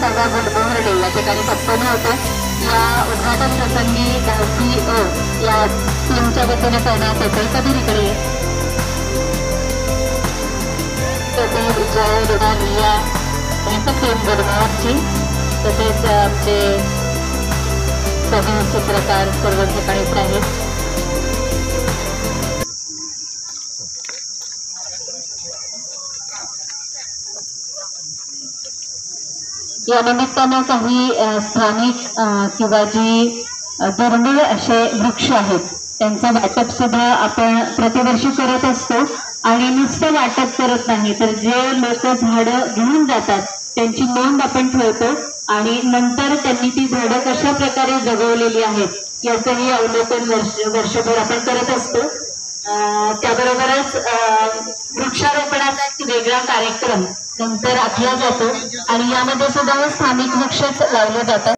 सभा बुलबुहर्डे या ठिकाणी संपन्न होतो। या उद्घाटन प्रसंगी धावती या टीमच्या वतीने करण्यात येते। कबीरीकडे विजय रुदानिया टीम गुलमोहरची, तसेच आमचे सभी चित्रकार सर्व ठिकाणीच आहेत। या निमित्तानं काही स्थानिक किंवा जी दुर्मिळ असे वृक्ष आहेत त्यांचं वाटप सुद्धा आपण प्रतिवर्षी करत असतो। आणि नुसतं वाटप करत नाही तर जे लोक झाडं घेऊन जातात त्यांची नोंद आपण ठेवतो आणि नंतर त्यांनी ती झाडं कशा प्रकारे जगवलेली आहेत याचंही अवलोकन वर्षभर आपण करत असतो। त्याबरोबरच वृक्षारोपणाचा एक वेगळा कार्यक्रम नंतर आखला जातो आणि यामध्ये सुद्धा स्थानिक वृक्षच लावले जातात।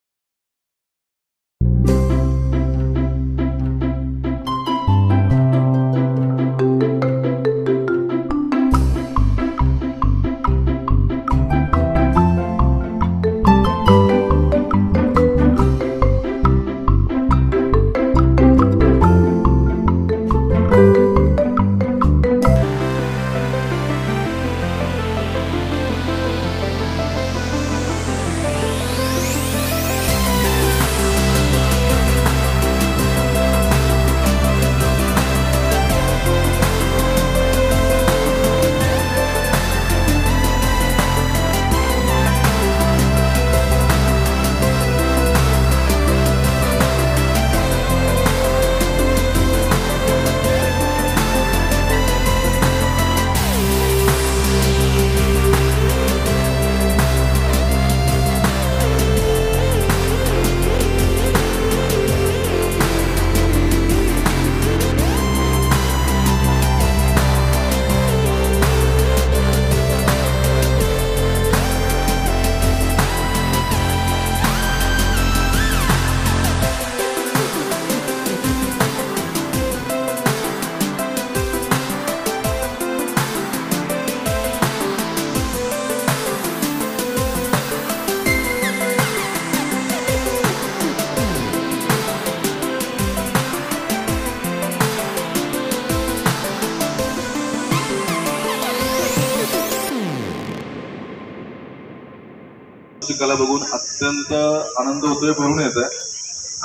कला बघून अत्यंत आनंद होतोय, भरून येत आहे।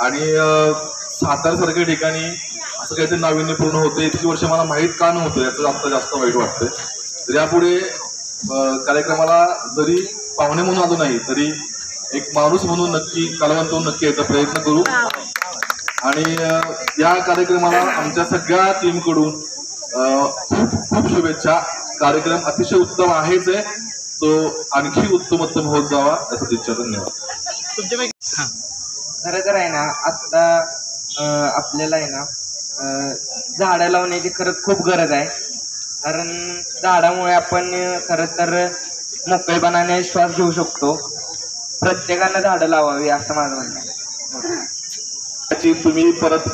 आणि सातारा सारख्या ठिकाणी असं काहीतरी नाविन्यपूर्ण होते इतकी वर्ष मला माहीत का नव्हतं याचं आता जास्त वाईट वाटतंय। तर यापुढे कार्यक्रमाला जरी पाहुणे म्हणून आलो नाही तरी एक माणूस म्हणून नक्की कलावंत म्हणून नक्की याचा प्रयत्न करू। आणि या कार्यक्रमाला आमच्या सगळ्या टीमकडून खूप खूप शुभेच्छा। कार्यक्रम अतिशय उत्तम आहेच आहे, तो आणखी उत्तम होत जावा याचा इच्छा। धन्यवाद। खरं तर आहे ना आत्ता आपल्याला आहे ना झाडं लावण्याची खरंच खूप गरज आहे। कारण झाडामुळे आपण खरं तर मोकळेपणाने श्वास घेऊ शकतो। प्रत्येकानं झाडं लावावी असं माझं म्हणणं आहे। त्याची तुम्ही परत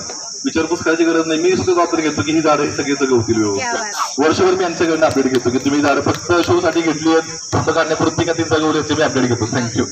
विचारपूस करायची गरज नाही, मी सुद्धा जबाबदारी घेतो की ही झाडं ही सगळी जगवतील व्यवस्थित। वर्षभर मी यांच्याकडनं अपडेट घेतो की तुम्ही झाडं फक्त शो साठी घेतली आहेत, फोटो काढण्यापुरती का ती जगवली याची मी अपडेट घेतो। थँक्यू।